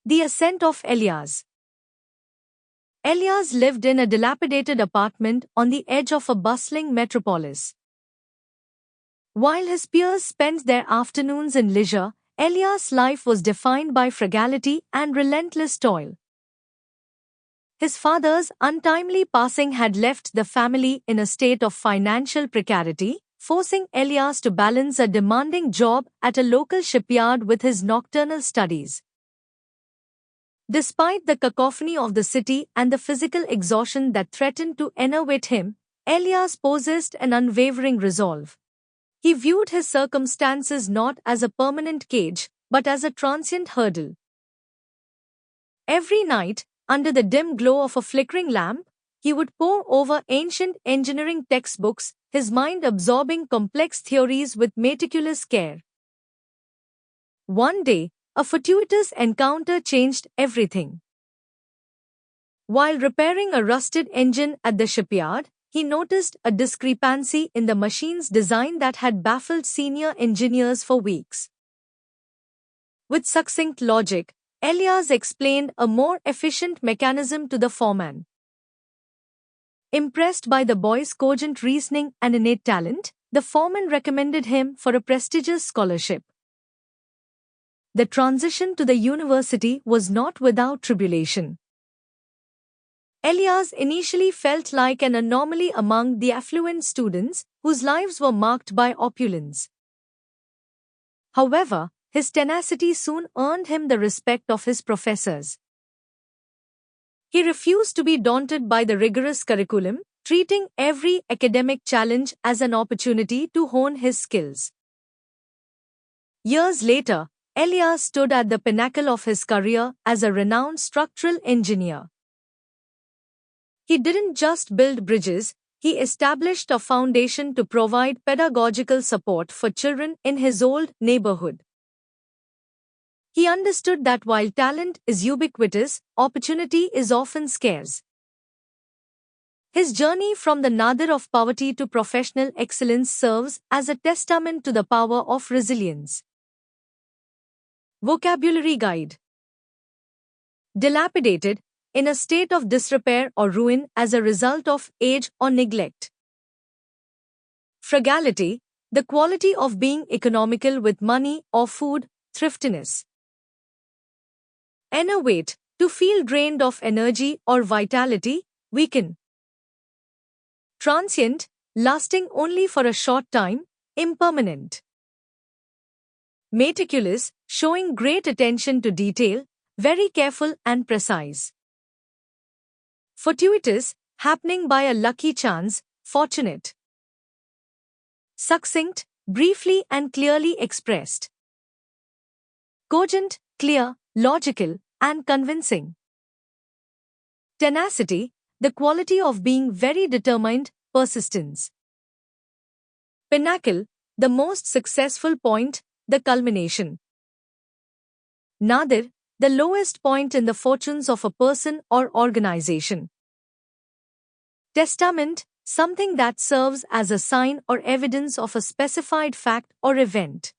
The ascent of Elias. Elias lived in a dilapidated apartment on the edge of a bustling metropolis. While his peers spent their afternoons in leisure, Elias' life was defined by frugality and relentless toil. His father's untimely passing had left the family in a state of financial precarity, forcing Elias to balance a demanding job at a local shipyard with his nocturnal studies. Despite the cacophony of the city and the physical exhaustion that threatened to enervate him, Elias possessed an unwavering resolve. He viewed his circumstances not as a permanent cage, but as a transient hurdle. Every night, under the dim glow of a flickering lamp, he would pore over ancient engineering textbooks, his mind absorbing complex theories with meticulous care. One day, a fortuitous encounter changed everything. While repairing a rusted engine at the shipyard, he noticed a discrepancy in the machine's design that had baffled senior engineers for weeks. With succinct logic, Elias explained a more efficient mechanism to the foreman. Impressed by the boy's cogent reasoning and innate talent, the foreman recommended him for a prestigious scholarship. The transition to the university was not without tribulation. Elias initially felt like an anomaly among the affluent students whose lives were marked by opulence. However, his tenacity soon earned him the respect of his professors. He refused to be daunted by the rigorous curriculum, treating every academic challenge as an opportunity to hone his skills. Years later, Elias stood at the pinnacle of his career as a renowned structural engineer. He didn't just build bridges, he established a foundation to provide pedagogical support for children in his old neighborhood. He understood that while talent is ubiquitous, opportunity is often scarce. His journey from the nadir of poverty to professional excellence serves as a testament to the power of resilience. Vocabulary Guide. Dilapidated, in a state of disrepair or ruin as a result of age or neglect. Frugality, the quality of being economical with money or food, thriftiness. Enervate, to feel drained of energy or vitality, weaken. Transient, lasting only for a short time, impermanent. Meticulous, showing great attention to detail, very careful and precise. Fortuitous, happening by a lucky chance, fortunate. Succinct, briefly and clearly expressed. Cogent, clear, logical, and convincing. Tenacity, the quality of being very determined, persistence. Pinnacle, the most successful point, the culmination. Nadir, the lowest point in the fortunes of a person or organization. Testament, something that serves as a sign or evidence of a specified fact or event.